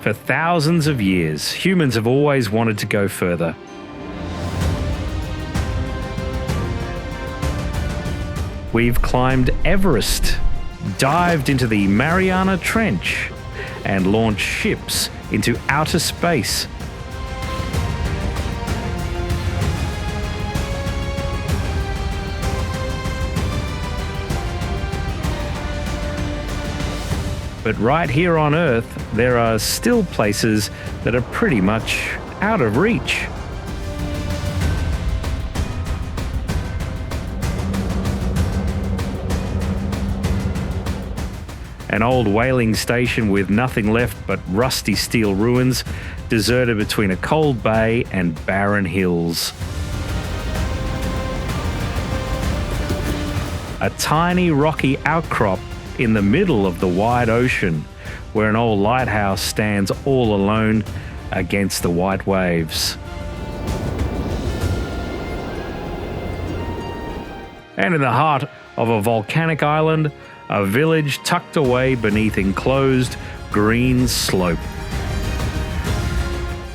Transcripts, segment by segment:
For thousands of years, humans have always wanted to go further. We've climbed Everest, dived into the Mariana Trench, and launched ships into outer space. But right here on Earth, there are still places that are pretty much out of reach. An old whaling station with nothing left but rusty steel ruins, deserted between a cold bay and barren hills. A tiny rocky outcrop in the middle of the wide ocean, where an old lighthouse stands all alone against the white waves. And in the heart of a volcanic island, a village tucked away beneath enclosed green slope.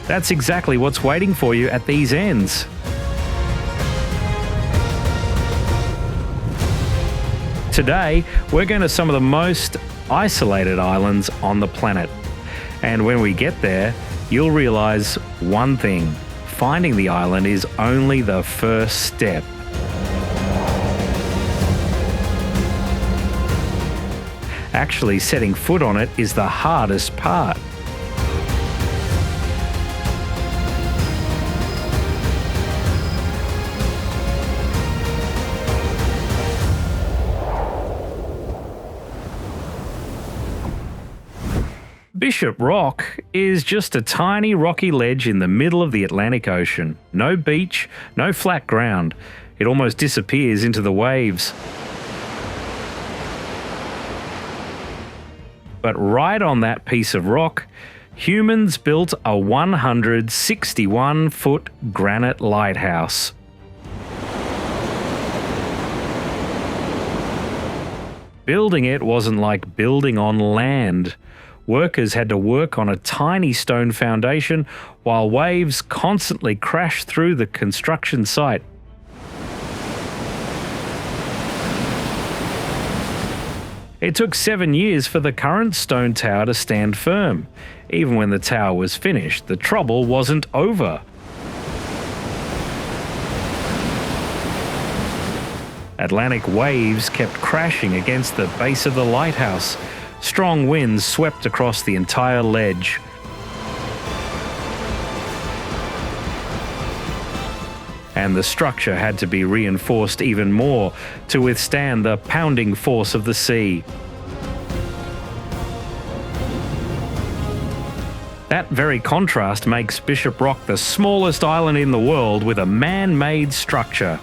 That's exactly what's waiting for you at these ends. Today, we're going to some of the most isolated islands on the planet. And when we get there, you'll realize one thing: finding the island is only the first step. Actually, setting foot on it is the hardest part. Bishop Rock is just a tiny rocky ledge in the middle of the Atlantic Ocean. No beach, no flat ground. It almost disappears into the waves. But right on that piece of rock, humans built a 161-foot granite lighthouse. Building it wasn't like building on land. Workers had to work on a tiny stone foundation while waves constantly crashed through the construction site. It took 7 years for the current stone tower to stand firm. Even when the tower was finished, the trouble wasn't over. Atlantic waves kept crashing against the base of the lighthouse. Strong winds swept across the entire ledge. And the structure had to be reinforced even more to withstand the pounding force of the sea. That very contrast makes Bishop Rock the smallest island in the world with a man-made structure.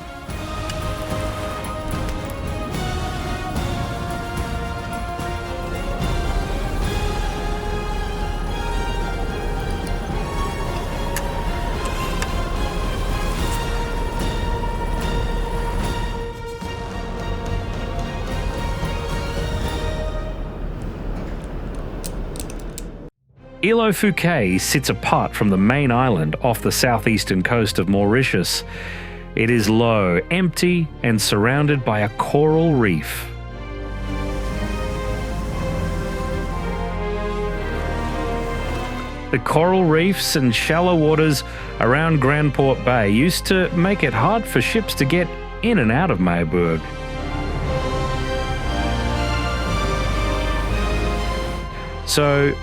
Île Fouquets sits apart from the main island off the southeastern coast of Mauritius. It is low, empty, and surrounded by a coral reef. The coral reefs and shallow waters around Grand Port Bay used to make it hard for ships to get in and out of Maerburg. So,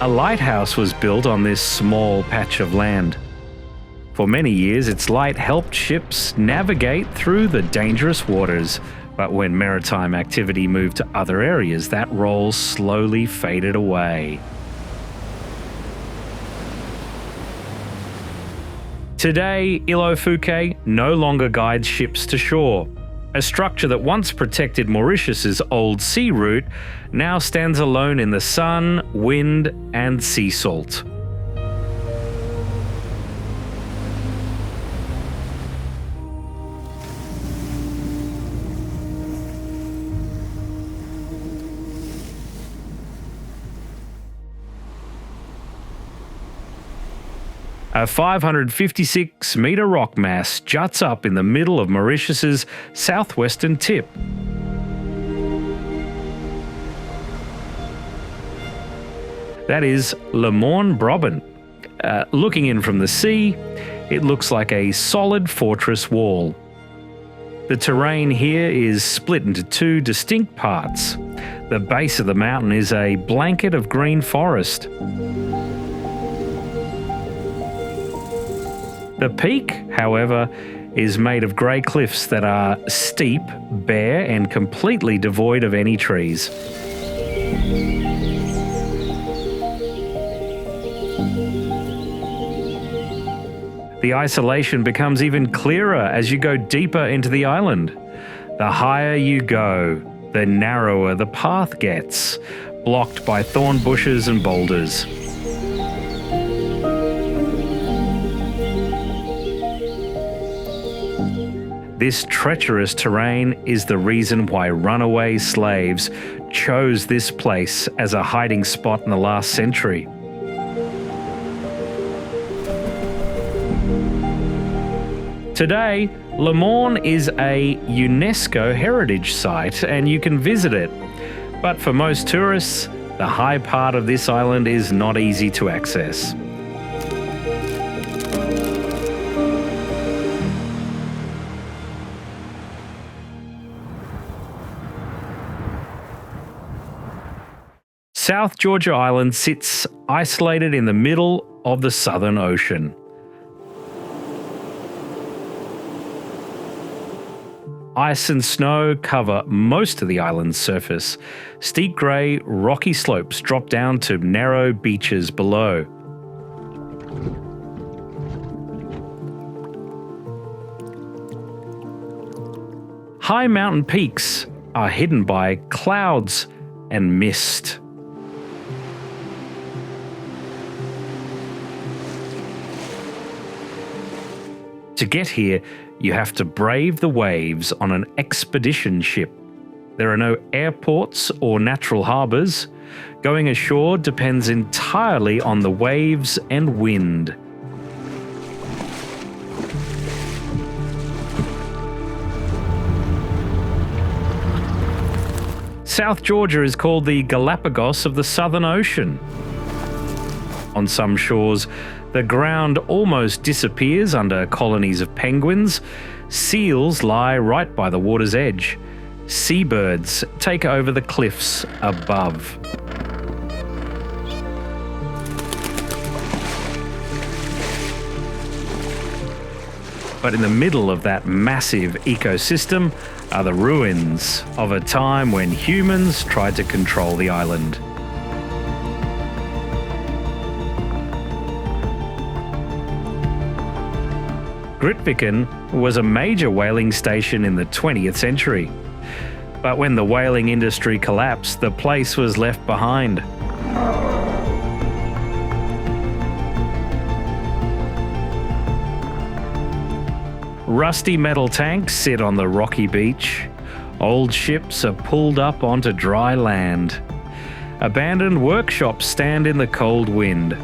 a lighthouse was built on this small patch of land. For many years, its light helped ships navigate through the dangerous waters, but when maritime activity moved to other areas, that role slowly faded away. Today, Île Fouquets no longer guides ships to shore. A structure that once protected Mauritius's old sea route now stands alone in the sun, wind, and sea salt. A 556-metre rock mass juts up in the middle of Mauritius's southwestern tip. That is Le Morne Brabant. Looking in from the sea, it looks like a solid fortress wall. The terrain here is split into two distinct parts. The base of the mountain is a blanket of green forest. The peak, however, is made of grey cliffs that are steep, bare, and completely devoid of any trees. The isolation becomes even clearer as you go deeper into the island. The higher you go, the narrower the path gets, blocked by thorn bushes and boulders. This treacherous terrain is the reason why runaway slaves chose this place as a hiding spot in the last century. Today, Le Morne is a UNESCO heritage site and you can visit it. But for most tourists, the high part of this island is not easy to access. South Georgia Island sits isolated in the middle of the Southern Ocean. Ice and snow cover most of the island's surface. Steep grey, rocky slopes drop down to narrow beaches below. High mountain peaks are hidden by clouds and mist. To get here, you have to brave the waves on an expedition ship. There are no airports or natural harbours. Going ashore depends entirely on the waves and wind. South Georgia is called the Galapagos of the Southern Ocean. On some shores, the ground almost disappears under colonies of penguins. Seals lie right by the water's edge. Seabirds take over the cliffs above. But in the middle of that massive ecosystem are the ruins of a time when humans tried to control the island. Grytviken was a major whaling station in the 20th century. But when the whaling industry collapsed, the place was left behind. Rusty metal tanks sit on the rocky beach. Old ships are pulled up onto dry land. Abandoned workshops stand in the cold wind.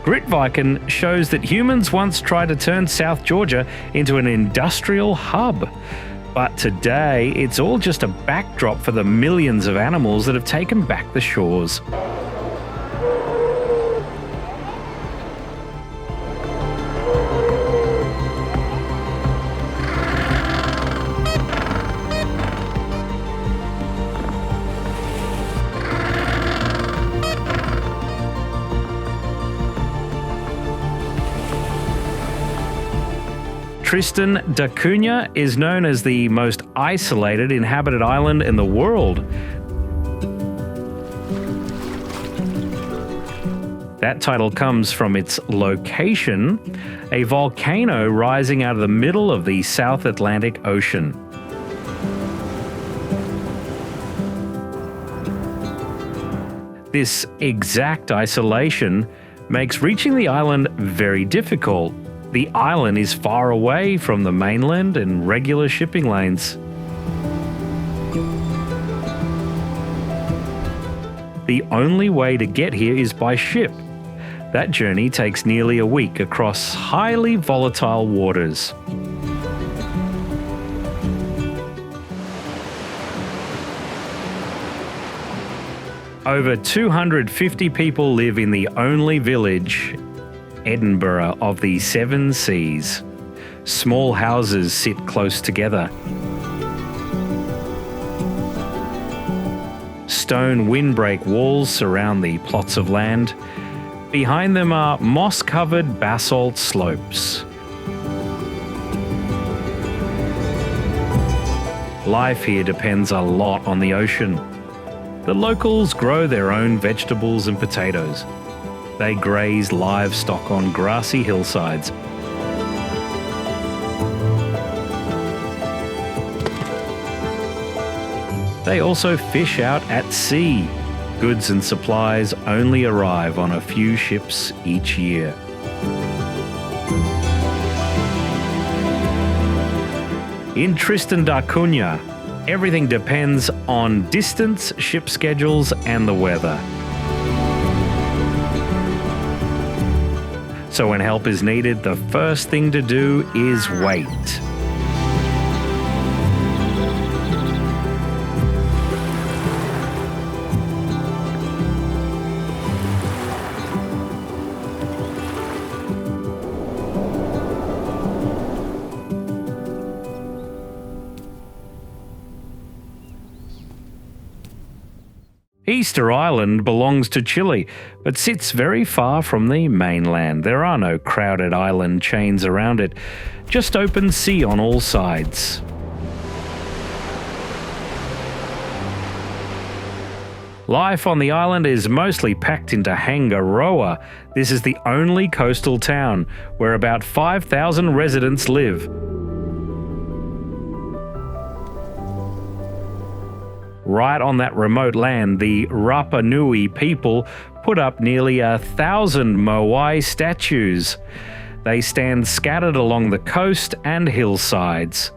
Grytviken shows that humans once tried to turn South Georgia into an industrial hub. But today, it's all just a backdrop for the millions of animals that have taken back the shores. Tristan da Cunha is known as the most isolated inhabited island in the world. That title comes from its location, a volcano rising out of the middle of the South Atlantic Ocean. This exact isolation makes reaching the island very difficult. The island is far away from the mainland and regular shipping lanes. the only way to get here is by ship. That journey takes nearly a week across highly volatile waters. Over 250 people live in the only village, Edinburgh of the Seven Seas. Small houses sit close together. Stone windbreak walls surround the plots of land. Behind them are moss-covered basalt slopes. Life here depends a lot on the ocean. The locals grow their own vegetables and potatoes. They graze livestock on grassy hillsides. They also fish out at sea. Goods and supplies only arrive on a few ships each year. In Tristan da Cunha, everything depends on distance, ship schedules, and the weather. So when help is needed, the first thing to do is wait. Easter Island belongs to Chile, but sits very far from the mainland. There are no crowded island chains around it, just open sea on all sides. Life on the island is mostly packed into Hanga. This is the only coastal town, where about 5,000 residents live. Right on that remote land, the Rapa Nui people put up nearly 1,000 Moai statues. They stand scattered along the coast and hillsides.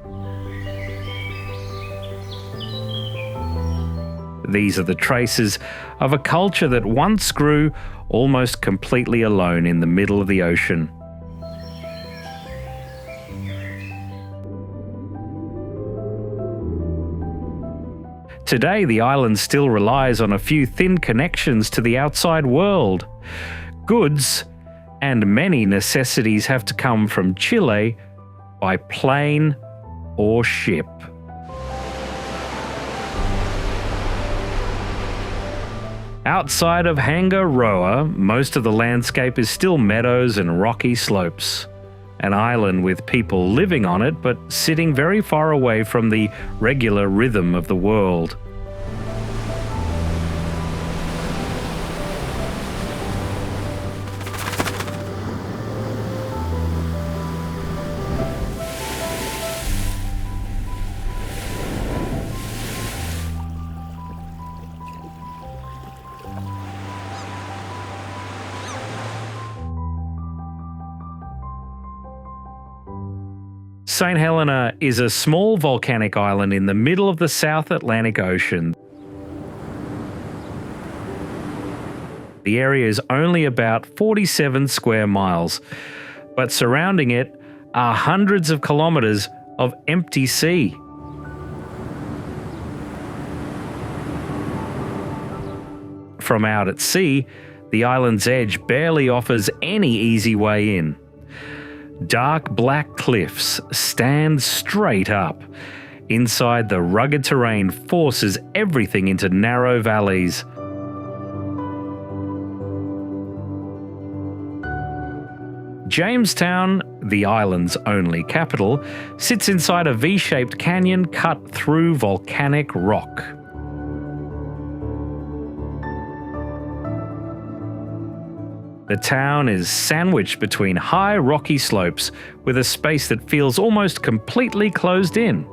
These are the traces of a culture that once grew almost completely alone in the middle of the ocean. Today, the island still relies on a few thin connections to the outside world. Goods and many necessities have to come from Chile by plane or ship. Outside of Hanga, most of the landscape is still meadows and rocky slopes. An island with people living on it, but sitting very far away from the regular rhythm of the world. St. Helena is a small volcanic island in the middle of the South Atlantic Ocean. The area is only about 47 square miles, but surrounding it are hundreds of kilometres of empty sea. From out at sea, the island's edge barely offers any easy way in. Dark black cliffs stand straight up. Inside, the rugged terrain forces everything into narrow valleys. Jamestown, the island's only capital, sits inside a V-shaped canyon cut through volcanic rock. The town is sandwiched between high rocky slopes with a space that feels almost completely closed in.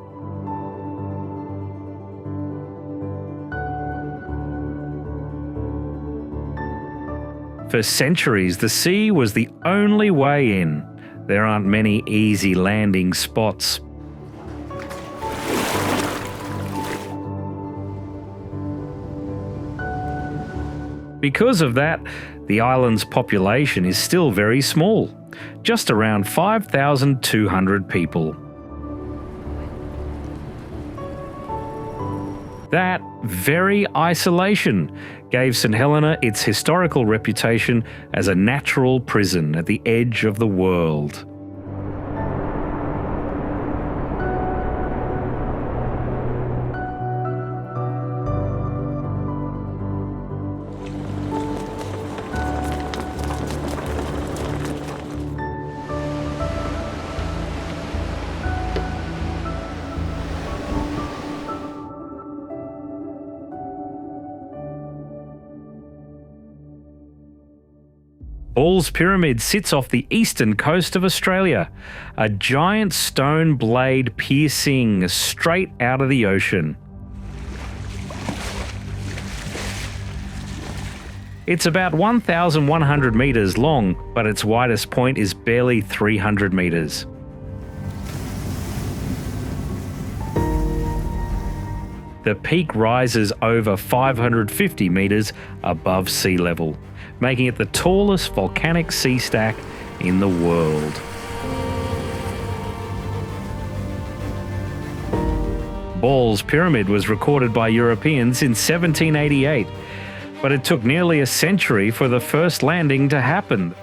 For centuries, the sea was the only way in. There aren't many easy landing spots. Because of that, the island's population is still very small, just around 5,200 people. That very isolation gave St Helena its historical reputation as a natural prison at the edge of the world. Ball's Pyramid sits off the eastern coast of Australia, a giant stone blade piercing straight out of the ocean. It's about 1,100 metres long, but its widest point is barely 300 metres. The peak rises over 550 metres above sea level, making it the tallest volcanic sea stack in the world. Ball's Pyramid was recorded by Europeans in 1788, but it took nearly a century for the first landing to happen.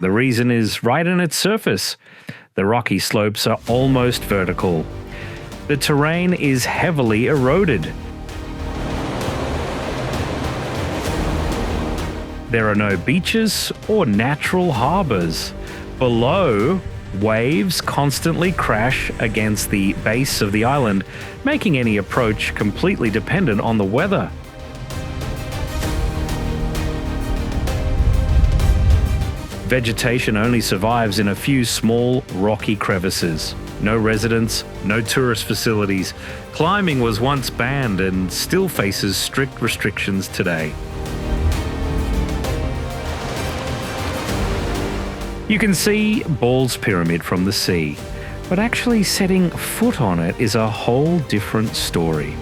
The reason is right in its surface. The rocky slopes are almost vertical. The terrain is heavily eroded. There are no beaches or natural harbours. Below, waves constantly crash against the base of the island, making any approach completely dependent on the weather. Vegetation only survives in a few small, rocky crevices. No residents, no tourist facilities. Climbing was once banned and still faces strict restrictions today. You can see Ball's Pyramid from the sea, but actually setting foot on it is a whole different story.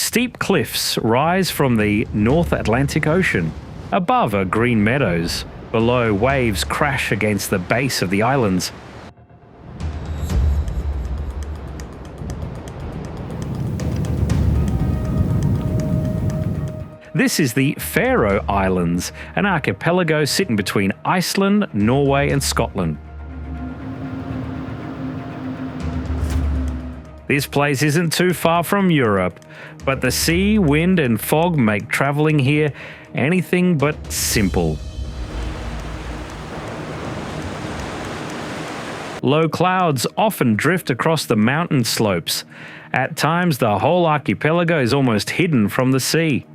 Steep cliffs rise from the North Atlantic Ocean. Above are green meadows. Below, waves crash against the base of the islands. This is the Faroe Islands, an archipelago sitting between Iceland, Norway and Scotland. This place isn't too far from Europe, but the sea, wind and fog make travelling here anything but simple. Low clouds often drift across the mountain slopes. At times, the whole archipelago is almost hidden from the sea.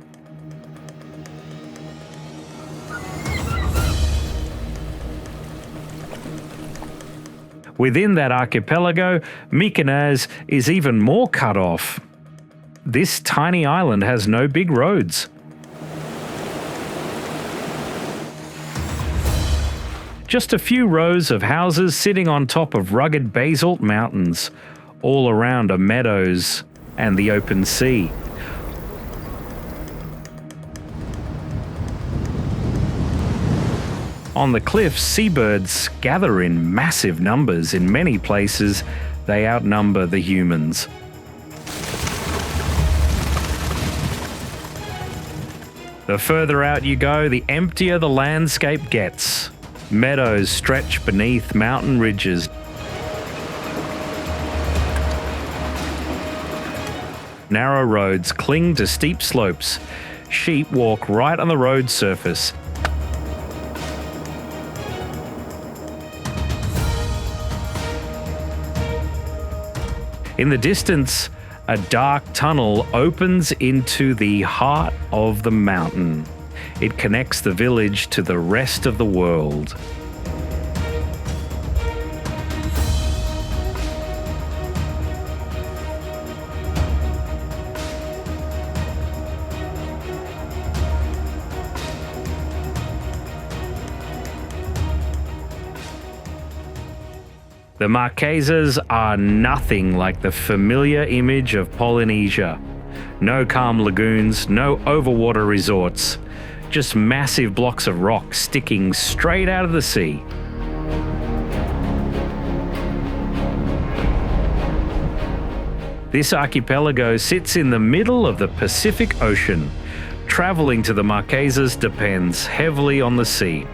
Within that archipelago, Macdonald is even more cut off. This tiny island has no big roads. Just a few rows of houses sitting on top of rugged basalt mountains. All around are meadows and the open sea. On the cliffs, seabirds gather in massive numbers. In many places, they outnumber the humans. The further out you go, the emptier the landscape gets. Meadows stretch beneath mountain ridges. Narrow roads cling to steep slopes. Sheep walk right on the road surface. In the distance, a dark tunnel opens into the heart of the mountain. It connects the village to the rest of the world. The Marquesas are nothing like the familiar image of Polynesia. No calm lagoons, no overwater resorts, just massive blocks of rock sticking straight out of the sea. This archipelago sits in the middle of the Pacific Ocean. Traveling to the Marquesas depends heavily on the sea.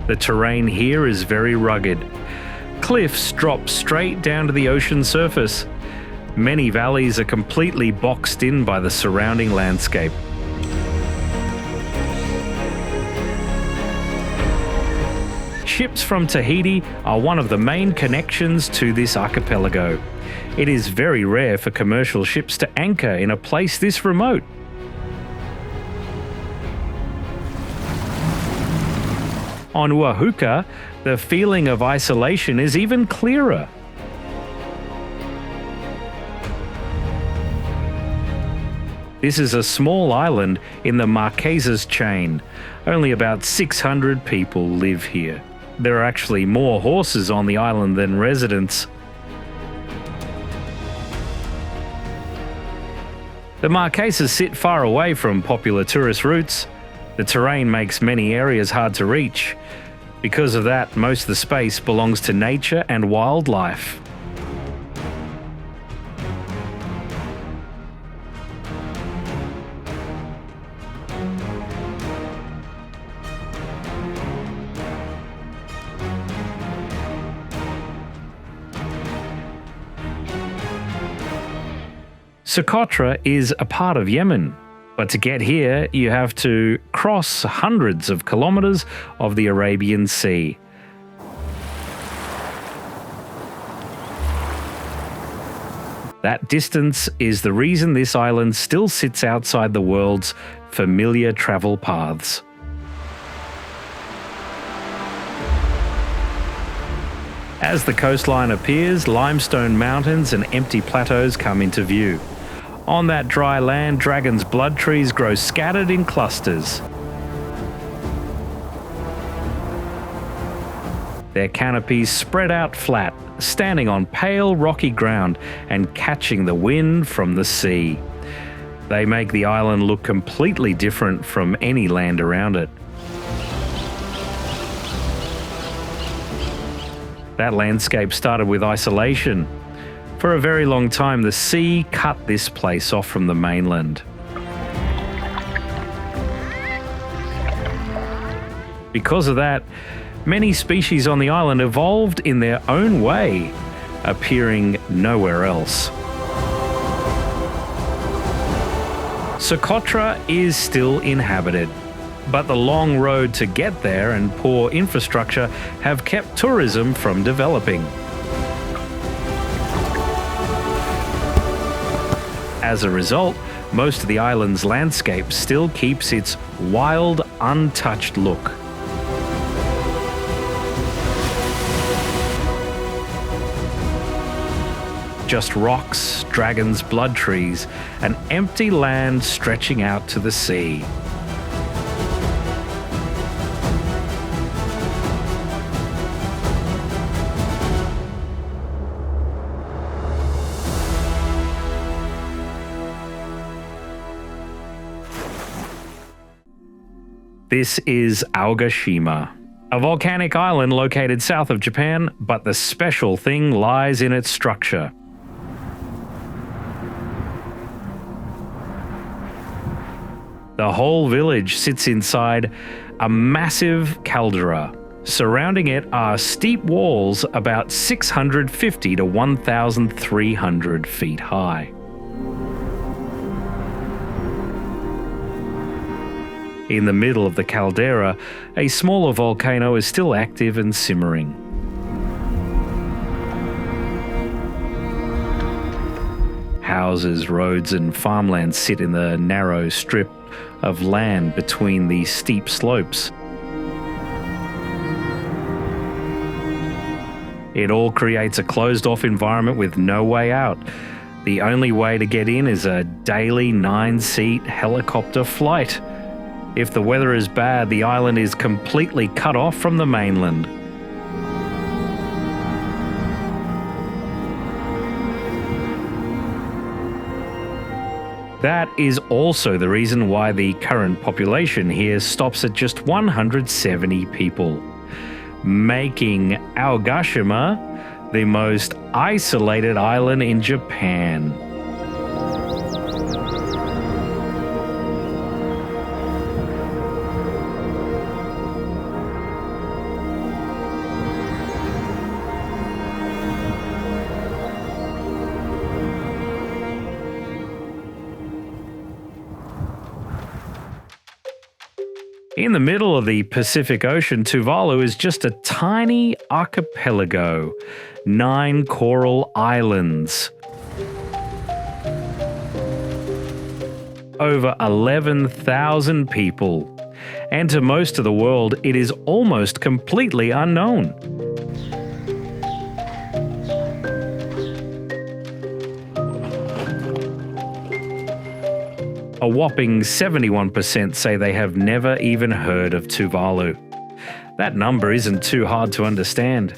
The terrain here is very rugged. Cliffs drop straight down to the ocean surface. Many valleys are completely boxed in by the surrounding landscape. Ships from Tahiti are one of the main connections to this archipelago. It is very rare for commercial ships to anchor in a place this remote. On Oahuka, the feeling of isolation is even clearer. This is a small island in the Marquesas chain. Only about 600 people live here. There are actually more horses on the island than residents. The Marquesas sit far away from popular tourist routes. The terrain makes many areas hard to reach. Because of that, most of the space belongs to nature and wildlife. Socotra is a part of Yemen. But to get here, you have to cross hundreds of kilometers of the Arabian Sea. That distance is the reason this island still sits outside the world's familiar travel paths. As the coastline appears, limestone mountains and empty plateaus come into view. On that dry land, dragon's blood trees grow scattered in clusters. Their canopies spread out flat, standing on pale rocky ground and catching the wind from the sea. They make the island look completely different from any land around it. That landscape started with isolation. For a very long time, the sea cut this place off from the mainland. Because of that, many species on the island evolved in their own way, appearing nowhere else. Socotra is still inhabited, but the long road to get there and poor infrastructure have kept tourism from developing. As a result, most of the island's landscape still keeps its wild, untouched look. Just rocks, dragon's blood trees, and empty land stretching out to the sea. This is Aogashima, a volcanic island located south of Japan, but the special thing lies in its structure. The whole village sits inside a massive caldera. Surrounding it are steep walls about 650 to 1,300 feet high. In the middle of the caldera, a smaller volcano is still active and simmering. How houses, roads and farmland sit in the narrow strip of land between the steep slopes. It all creates a closed-off environment with no way out. The only way to get in is a daily 9-seat helicopter flight. If the weather is bad, the island is completely cut off from the mainland. That is also the reason why the current population here stops at just 170 people, making Aogashima the most isolated island in Japan. In the middle of the Pacific Ocean, Tuvalu is just a tiny archipelago, 9 coral islands. Over 11,000 people. And to most of the world, it is almost completely unknown. A whopping 71% say they have never even heard of Tuvalu. That number isn't too hard to understand.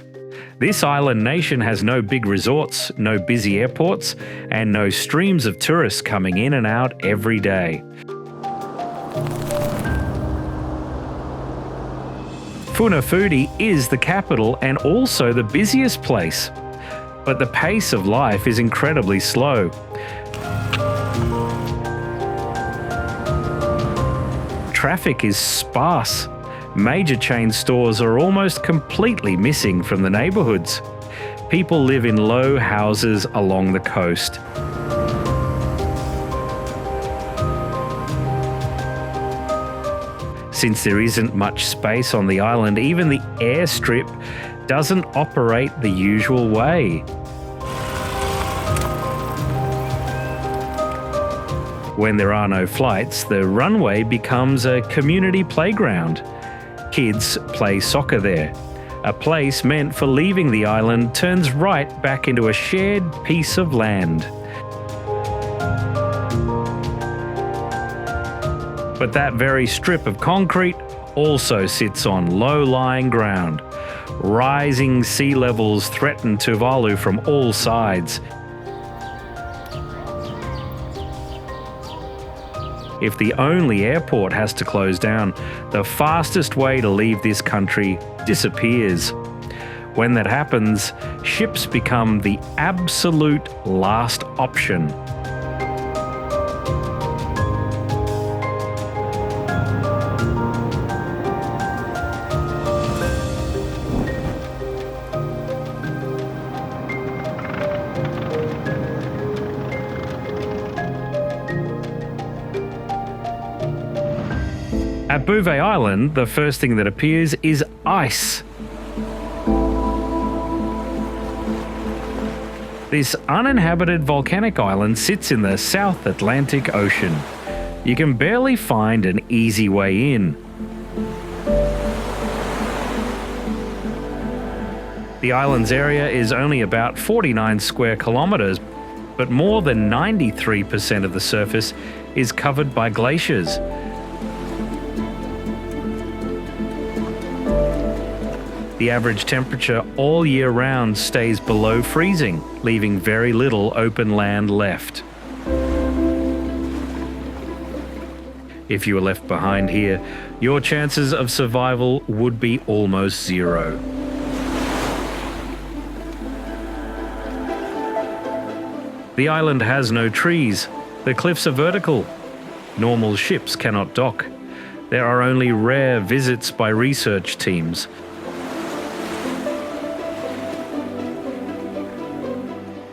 This island nation has no big resorts, no busy airports, and no streams of tourists coming in and out every day. Funafuti is the capital and also the busiest place. But the pace of life is incredibly slow. Traffic is sparse. Major chain stores are almost completely missing from the neighbourhoods. People live in low houses along the coast. Since there isn't much space on the island, even the airstrip doesn't operate the usual way. When there are no flights, the runway becomes a community playground. Kids play soccer there. A place meant for leaving the island turns right back into a shared piece of land. But that very strip of concrete also sits on low-lying ground. Rising sea levels threaten Tuvalu from all sides. If the only airport has to close down, the fastest way to leave this country disappears. When that happens, ships become the absolute last option. At Bouvet Island, the first thing that appears is ice. This uninhabited volcanic island sits in the South Atlantic Ocean. You can barely find an easy way in. The island's area is only about 49 square kilometres, but more than 93% of the surface is covered by glaciers. The average temperature all year round stays below freezing, leaving very little open land left. If you were left behind here, your chances of survival would be almost zero. The island has no trees. The cliffs are vertical. Normal ships cannot dock. There are only rare visits by research teams.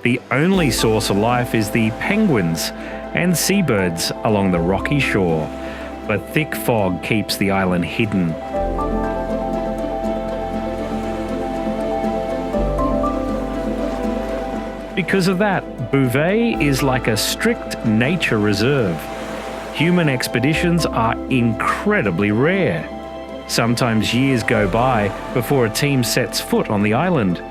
The only source of life is the penguins and seabirds along the rocky shore, but thick fog keeps the island hidden. Because of that, Bouvet is like a strict nature reserve. Human expeditions are incredibly rare. Sometimes years go by before a team sets foot on the island.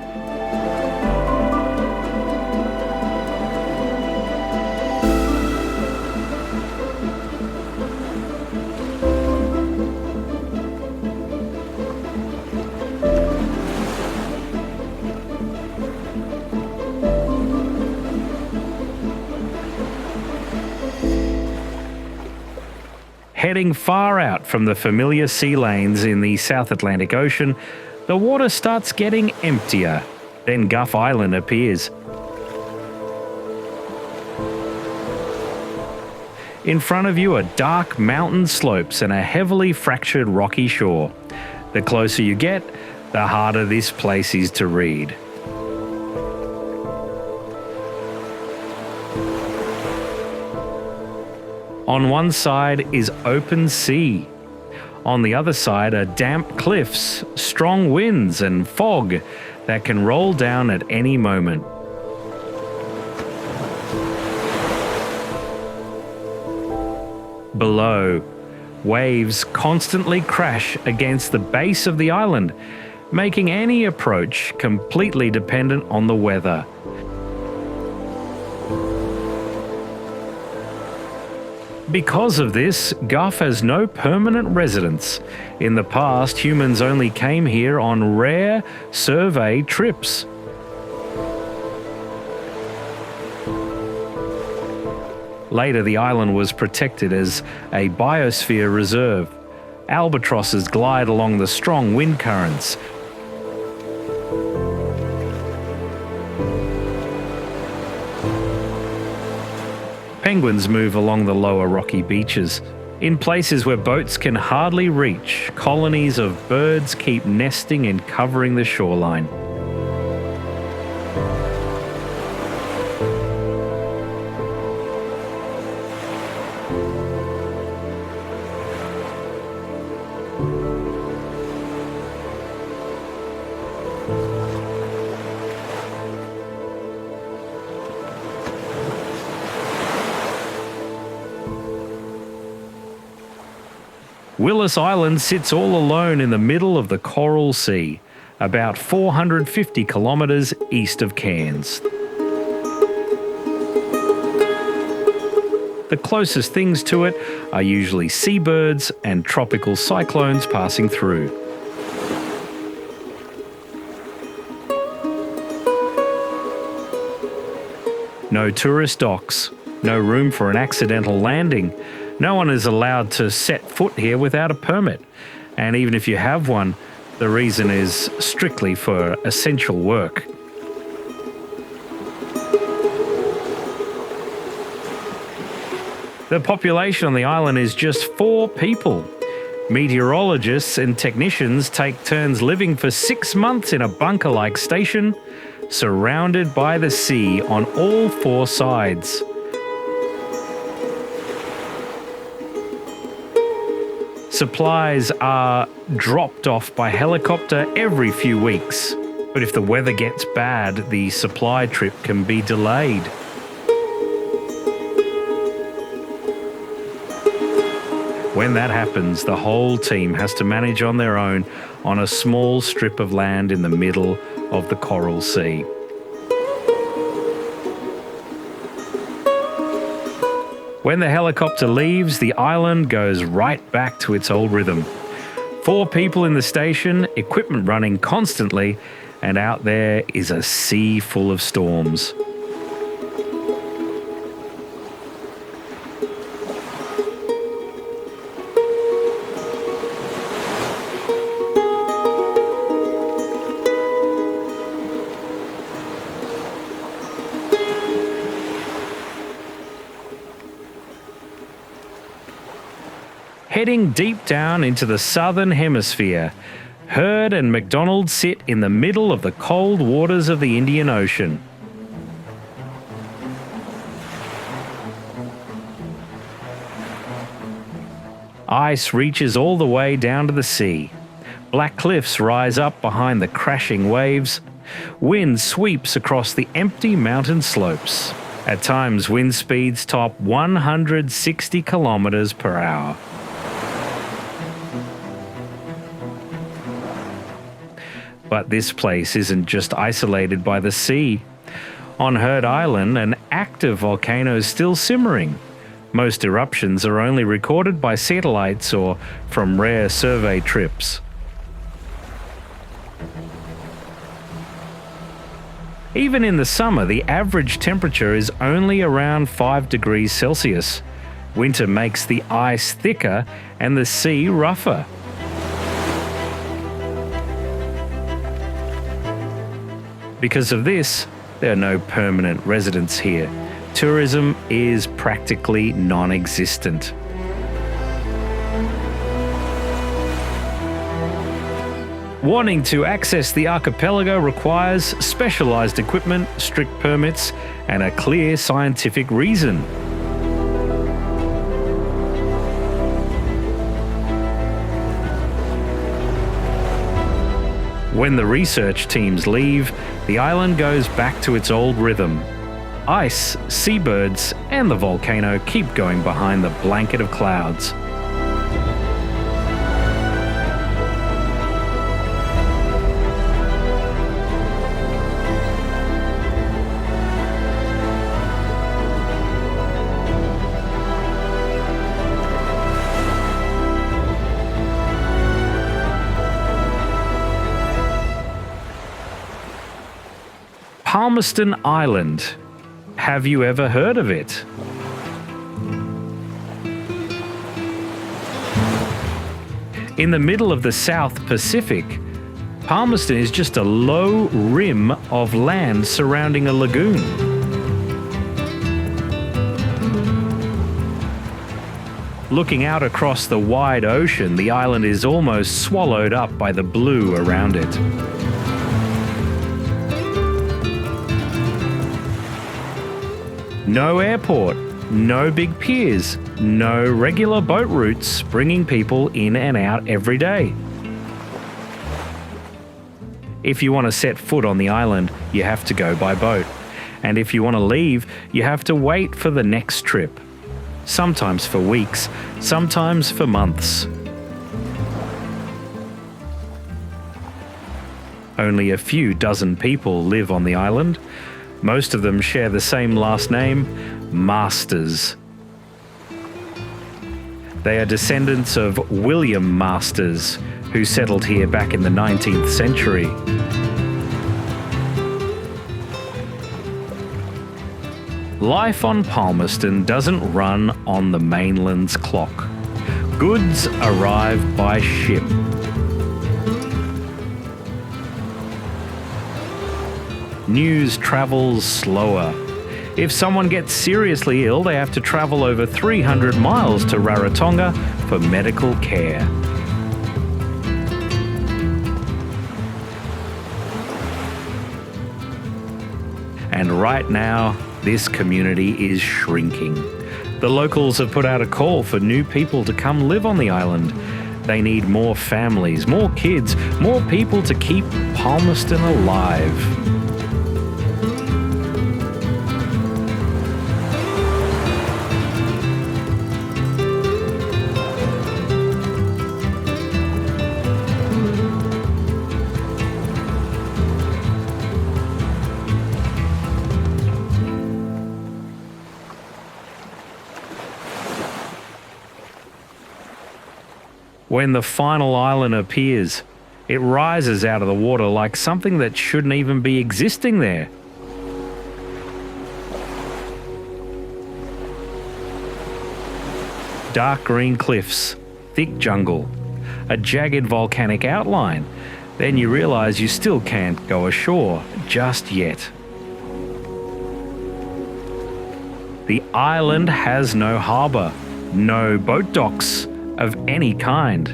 Heading far out from the familiar sea lanes in the South Atlantic Ocean, the water starts getting emptier. Then Gough Island appears. In front of you are dark mountain slopes and a heavily fractured rocky shore. The closer you get, the harder this place is to read. On one side is open sea. On the other side are damp cliffs, strong winds and fog that can roll down at any moment. Below, waves constantly crash against the base of the island, making any approach completely dependent on the weather. Because of this, Gough has no permanent residents. In the past, humans only came here on rare survey trips. Later, the island was protected as a biosphere reserve. Albatrosses glide along the strong wind currents. Penguins move along the lower rocky beaches. In places where boats can hardly reach, colonies of birds keep nesting and covering the shoreline. Willis Island sits all alone in the middle of the Coral Sea, about 450 kilometres east of Cairns. The closest things to it are usually seabirds and tropical cyclones passing through. No tourist docks, no room for an accidental landing. No one is allowed to set foot here without a permit, and even if you have one, the reason is strictly for essential work. The population on the island is just 4 people. Meteorologists and technicians take turns living for 6 months in a bunker-like station, surrounded by the sea on all 4 sides. Supplies are dropped off by helicopter every few weeks, but if the weather gets bad, the supply trip can be delayed. When that happens, the whole team has to manage on their own on a small strip of land in the middle of the Coral Sea. When the helicopter leaves, the island goes right back to its old rhythm. 4 people in the station, equipment running constantly, and out there is a sea full of storms. Heading deep down into the southern hemisphere, Heard and Macdonald sit in the middle of the cold waters of the Indian Ocean. Ice reaches all the way down to the sea. Black cliffs rise up behind the crashing waves. Wind sweeps across the empty mountain slopes. At times, wind speeds top 160 kilometers per hour. But this place isn't just isolated by the sea. On Heard Island, an active volcano is still simmering. Most eruptions are only recorded by satellites or from rare survey trips. Even in the summer, the average temperature is only around 5 degrees Celsius. Winter makes the ice thicker and the sea rougher. Because of this, there are no permanent residents here. Tourism is practically non-existent. Wanting to access the archipelago requires specialized equipment, strict permits, and a clear scientific reason. When the research teams leave, the island goes back to its old rhythm. Ice, seabirds, and the volcano keep going behind the blanket of clouds. Palmerston Island. Have you ever heard of it? In the middle of the South Pacific, Palmerston is just a low rim of land surrounding a lagoon. Looking out across the wide ocean, the island is almost swallowed up by the blue around it. No airport, no big piers, no regular boat routes bringing people in and out every day. If you want to set foot on the island, you have to go by boat. And if you want to leave, you have to wait for the next trip. Sometimes for weeks, sometimes for months. Only a few dozen people live on the island. Most of them share the same last name, Masters. They are descendants of William Masters, who settled here back in the 19th century. Life on Palmerston doesn't run on the mainland's clock. Goods arrive by ship. News travels slower. If someone gets seriously ill, they have to travel over 300 miles to Rarotonga for medical care. And right now, this community is shrinking. The locals have put out a call for new people to come live on the island. They need more families, more kids, more people to keep Palmerston alive. When the final island appears, it rises out of the water like something that shouldn't even be existing there. Dark green cliffs, thick jungle, a jagged volcanic outline. Then you realize you still can't go ashore just yet. The island has no harbour, no boat docks of any kind.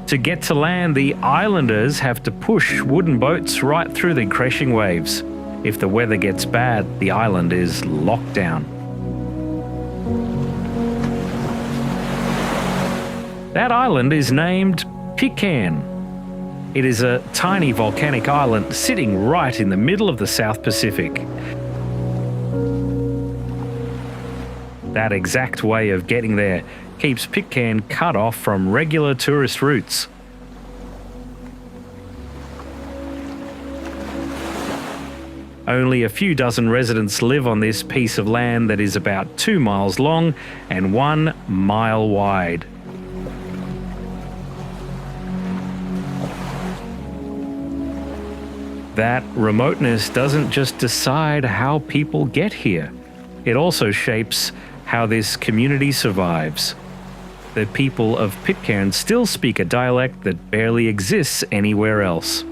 To get to land, the islanders have to push wooden boats right through the crashing waves. If the weather gets bad, the island is locked down. That island is named Pitcairn. It is a tiny volcanic island sitting right in the middle of the South Pacific. That exact way of getting there keeps Pitcairn cut off from regular tourist routes. Only a few dozen residents live on this piece of land that is about 2 miles long and 1 mile wide. That remoteness doesn't just decide how people get here. It also shapes how this community survives. The people of Pitcairn still speak a dialect that barely exists anywhere else.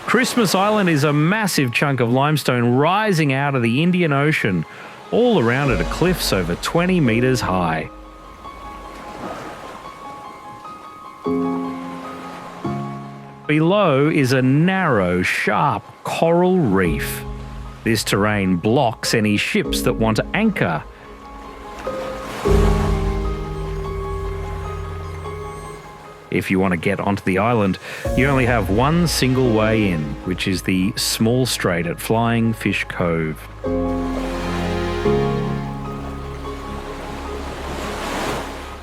Christmas Island is a massive chunk of limestone rising out of the Indian Ocean. All around it are cliffs over 20 metres high. Below is a narrow, sharp coral reef. This terrain blocks any ships that want to anchor. If you want to get onto the island, you only have one single way in, which is the small strait at Flying Fish Cove.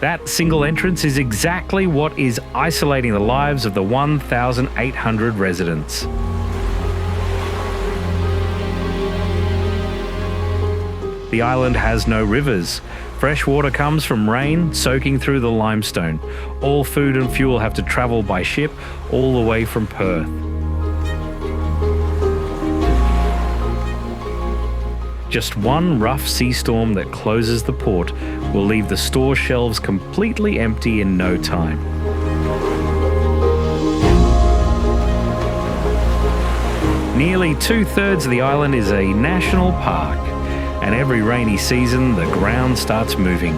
That single entrance is exactly what is isolating the lives of the 1,800 residents. The island has no rivers. Fresh water comes from rain soaking through the limestone. All food and fuel have to travel by ship all the way from Perth. Just one rough sea storm that closes the port will leave the store shelves completely empty in no time. Nearly 2/3 of the island is a national park. And every rainy season, the ground starts moving.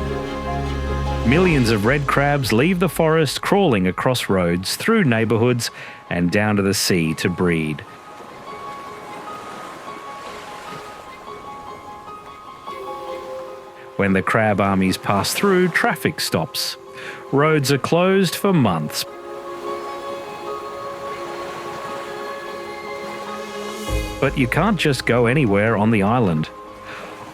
Millions of red crabs leave the forest crawling across roads, through neighbourhoods, and down to the sea to breed. When the crab armies pass through, traffic stops. Roads are closed for months. But you can't just go anywhere on the island.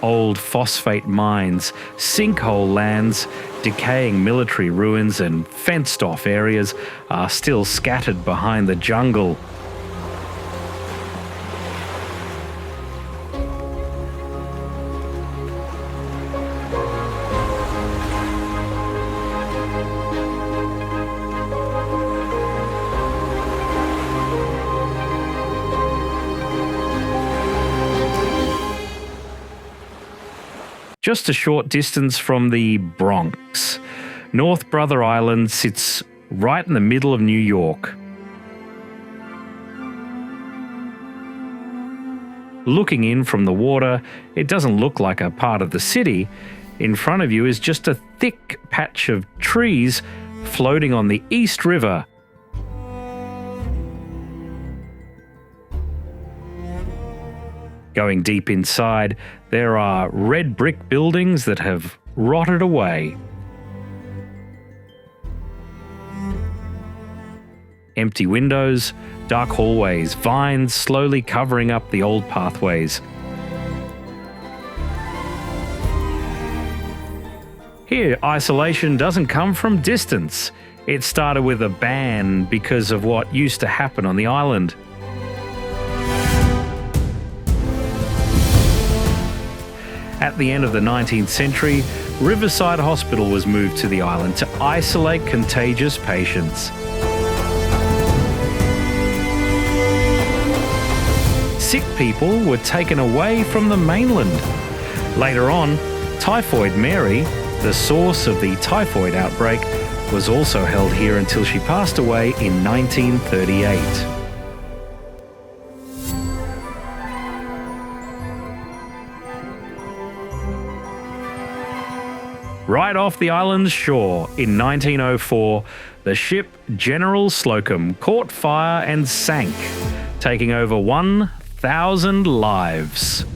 Old phosphate mines, sinkhole lands, decaying military ruins and fenced-off areas are still scattered behind the jungle. Just a short distance from the Bronx, North Brother Island sits right in the middle of New York. Looking in from the water, it doesn't look like a part of the city. In front of you is just a thick patch of trees floating on the East River. Going deep inside, there are red brick buildings that have rotted away. Empty windows, dark hallways, vines slowly covering up the old pathways. Here, isolation doesn't come from distance. It started with a ban because of what used to happen on the island. At the end of the 19th century, Riverside Hospital was moved to the island to isolate contagious patients. Sick people were taken away from the mainland. Later on, Typhoid Mary, the source of the typhoid outbreak, was also held here until she passed away in 1938. Right off the island's shore in 1904, the ship General Slocum caught fire and sank, taking over 1,000 lives.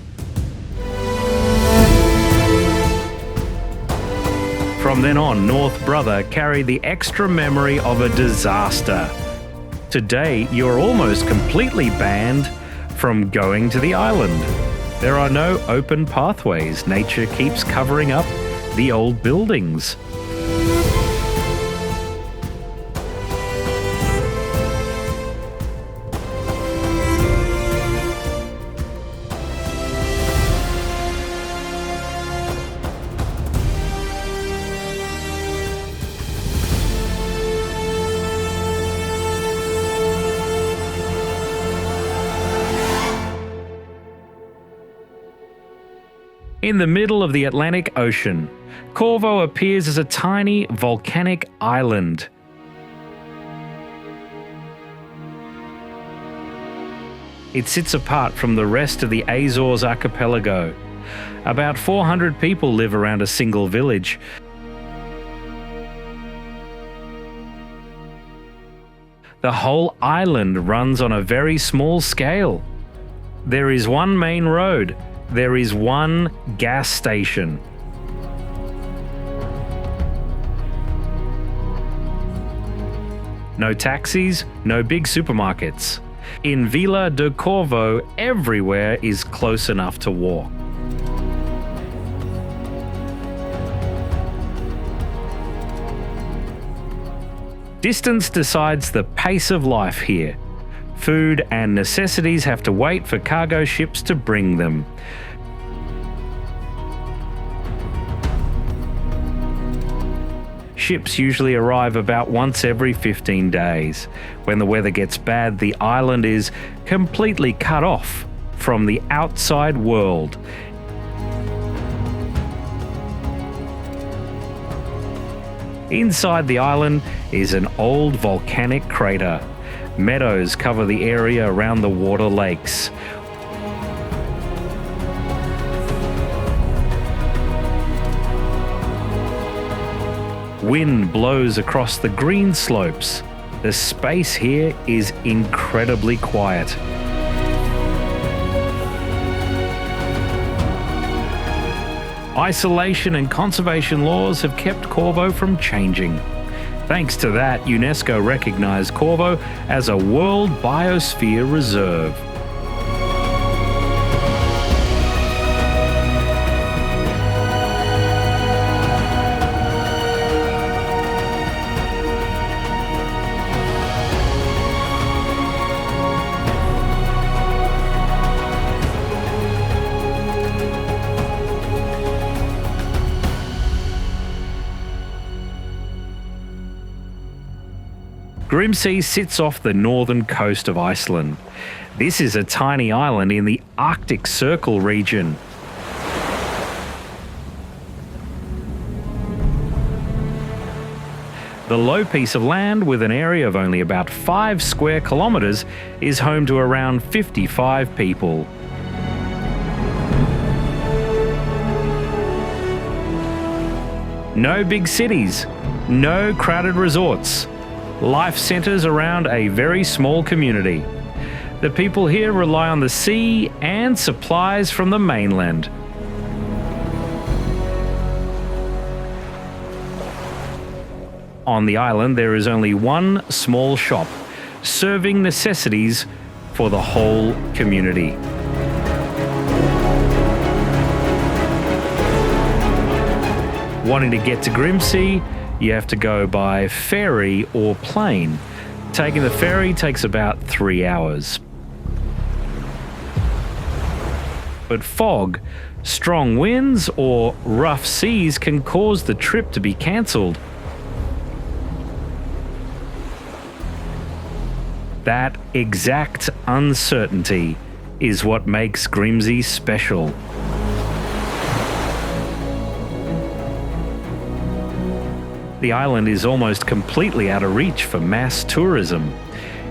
From then on, North Brother carried the extra memory of a disaster. Today, you're almost completely banned from going to the island. There are no open pathways. Nature keeps covering up the old buildings. In the middle of the Atlantic Ocean, Corvo appears as a tiny volcanic island. It sits apart from the rest of the Azores archipelago. About 400 people live around a single village. The whole island runs on a very small scale. There is one main road. There is one gas station. No taxis, no big supermarkets. In Vila de Corvo, everywhere is close enough to walk. Distance decides the pace of life here. Food and necessities have to wait for cargo ships to bring them. Ships usually arrive about once every 15 days. When the weather gets bad, the island is completely cut off from the outside world. Inside the island is an old volcanic crater. Meadows cover the area around the water lakes. Wind blows across the green slopes. The space here is incredibly quiet. Isolation and conservation laws have kept Corvo from changing. Thanks to that, UNESCO recognized Corvo as a World Biosphere Reserve. Grímsey sits off the northern coast of Iceland. This is a tiny island in the Arctic Circle region. The low piece of land, with an area of only about 5 square kilometres, is home to around 55 people. No big cities, no crowded resorts. Life centres around a very small community. The people here rely on the sea and supplies from the mainland. On the island, there is only one small shop, serving necessities for the whole community. Wanting to get to Grímsey, you have to go by ferry or plane. Taking the ferry takes about 3 hours. But fog, strong winds, or rough seas can cause the trip to be cancelled. That exact uncertainty is what makes Grímsey special. The island is almost completely out of reach for mass tourism.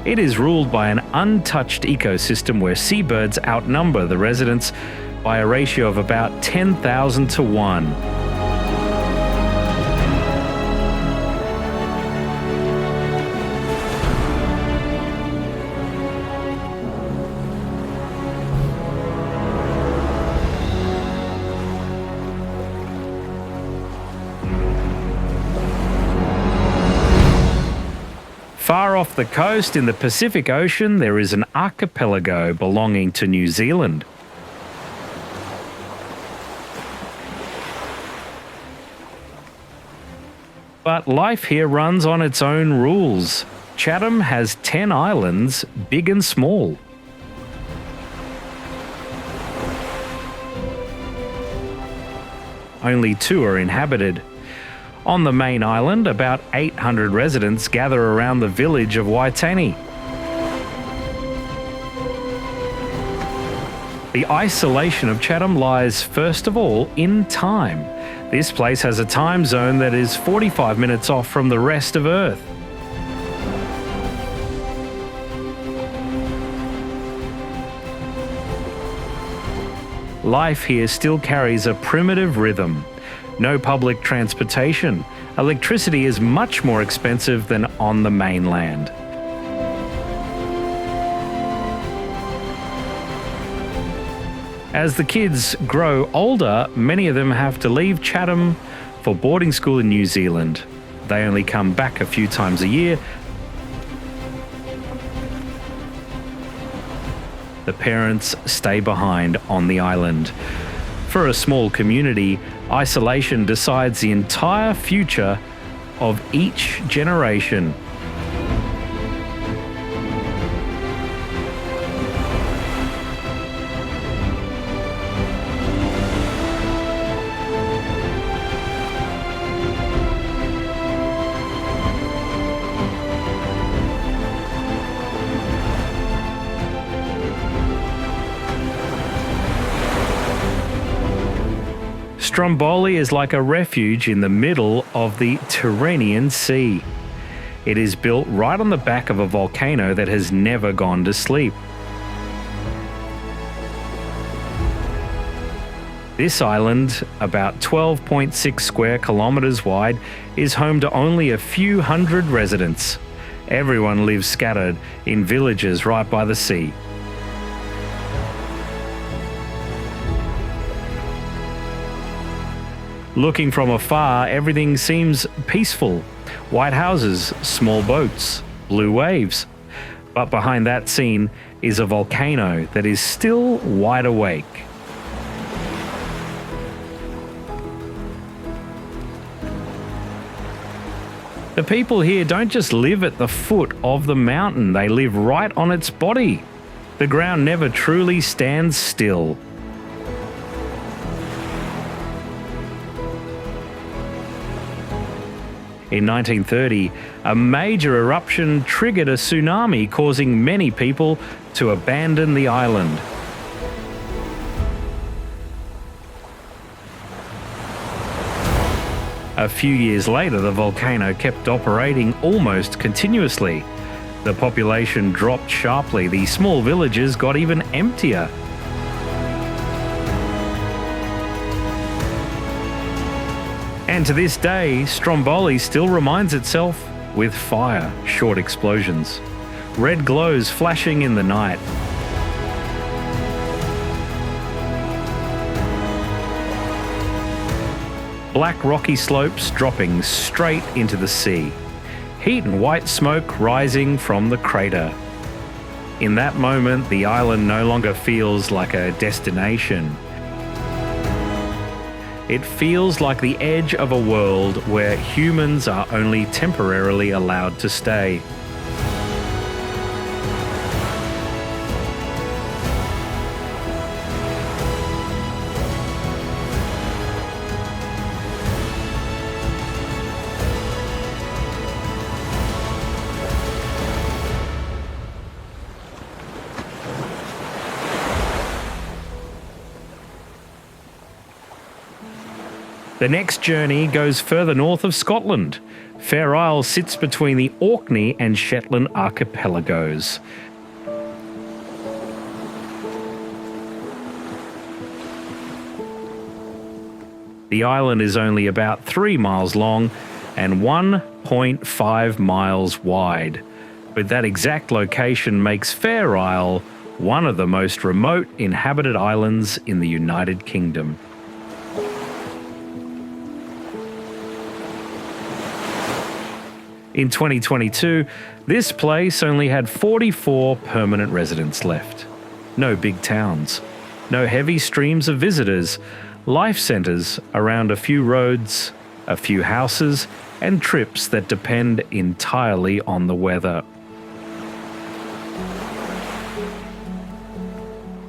It is ruled by an untouched ecosystem where seabirds outnumber the residents by a ratio of about 10,000 to 1. off the coast in the Pacific Ocean, there is an archipelago belonging to New Zealand. But life here runs on its own rules. Chatham has 10 islands, big and small. Only 2 are inhabited. On the main island, about 800 residents gather around the village of Waitangi. The isolation of Chatham lies first of all in time. This place has a time zone that is 45 minutes off from the rest of Earth. Life here still carries a primitive rhythm. No public transportation. Electricity is much more expensive than on the mainland. As the kids grow older, many of them have to leave Chatham for boarding school in New Zealand. They only come back a few times a year. The parents stay behind on the island. For a small community, isolation decides the entire future of each generation. Stromboli is like a refuge in the middle of the Tyrrhenian Sea. It is built right on the back of a volcano that has never gone to sleep. This island, about 12.6 square kilometres wide, is home to only a few hundred residents. Everyone lives scattered in villages right by the sea. Looking from afar, everything seems peaceful. White houses, small boats, blue waves. But behind that scene is a volcano that is still wide awake. The people here don't just live at the foot of the mountain, they live right on its body. The ground never truly stands still. In 1930, a major eruption triggered a tsunami, causing many people to abandon the island. A few years later, the volcano kept operating almost continuously. The population dropped sharply. The small villages got even emptier. And to this day, Stromboli still reminds itself with fire, short explosions, red glows flashing in the night. Black rocky slopes dropping straight into the sea, heat and white smoke rising from the crater. In that moment, the island no longer feels like a destination. It feels like the edge of a world where humans are only temporarily allowed to stay. The next journey goes further north of Scotland. Faroe Isles sits between the Orkney and Shetland archipelagos. The island is only about 3 miles long and 1.5 miles wide. But that exact location makes Faroe Isle one of the most remote inhabited islands in the United Kingdom. In 2022, this place only had 44 permanent residents left. No big towns, no heavy streams of visitors, life centres around a few roads, a few houses, and trips that depend entirely on the weather.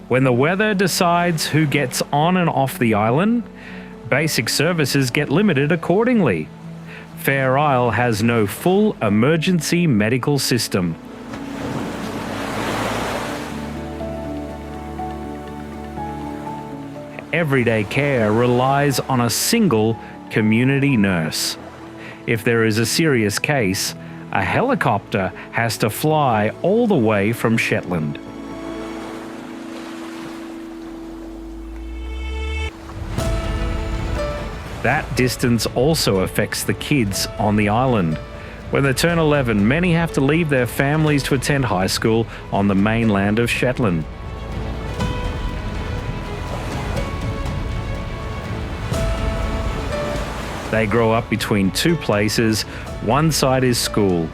When the weather decides who gets on and off the island, basic services get limited accordingly. Fair Isle has no full emergency medical system. Everyday care relies on a single community nurse. If there is a serious case, a helicopter has to fly all the way from Shetland. That distance also affects the kids on the island. When they turn 11, many have to leave their families to attend high school on the mainland of Shetland. They grow up between two places. One side is school,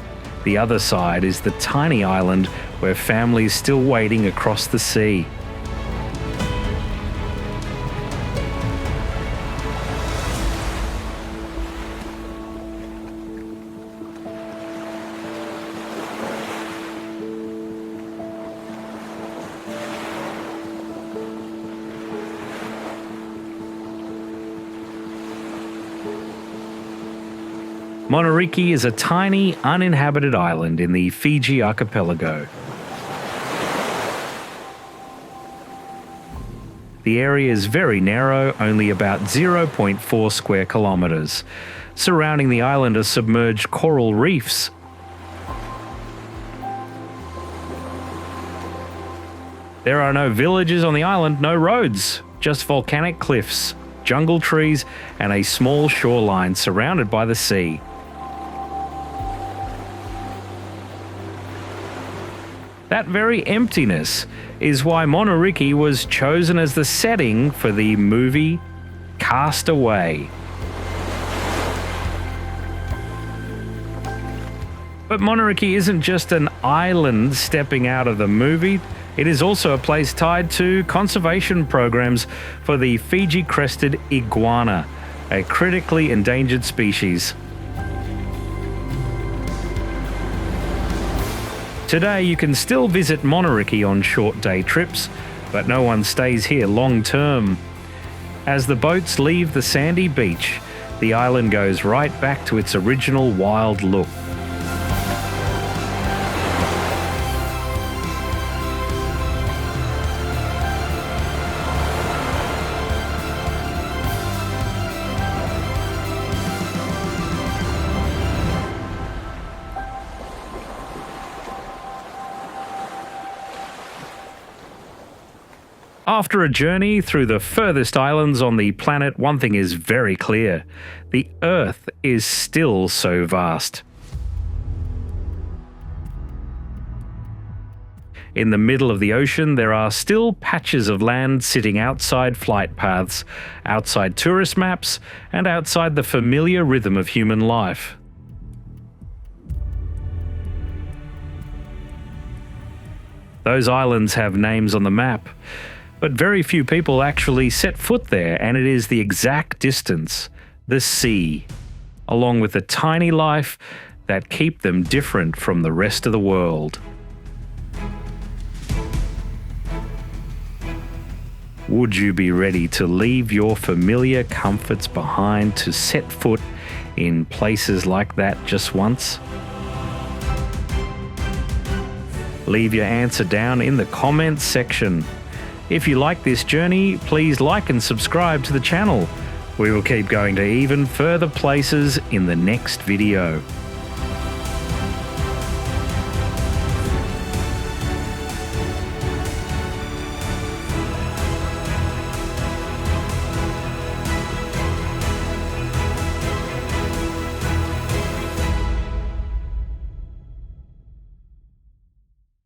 the other side is the tiny island where families still waiting across the sea. Monuriki is a tiny, uninhabited island in the Fiji archipelago. The area is very narrow, only about 0.4 square kilometres. Surrounding the island are submerged coral reefs. There are no villages on the island, no roads, just volcanic cliffs, jungle trees, and a small shoreline surrounded by the sea. That very emptiness is why Monuriki was chosen as the setting for the movie Cast Away. But Monuriki isn't just an island stepping out of the movie, it is also a place tied to conservation programs for the Fiji-crested iguana, a critically endangered species. Today you can still visit Monuriki on short day trips, but no one stays here long term. As the boats leave the sandy beach, the island goes right back to its original wild look. After a journey through the furthest islands on the planet, one thing is very clear: the Earth is still so vast. In the middle of the ocean, there are still patches of land sitting outside flight paths, outside tourist maps, and outside the familiar rhythm of human life. Those islands have names on the map, but very few people actually set foot there, and it is the exact distance, the sea, along with the tiny life that keep them different from the rest of the world. Would you be ready to leave your familiar comforts behind to set foot in places like that just once? Leave your answer down in the comments section. If you like this journey, please like and subscribe to the channel. We will keep going to even further places in the next video.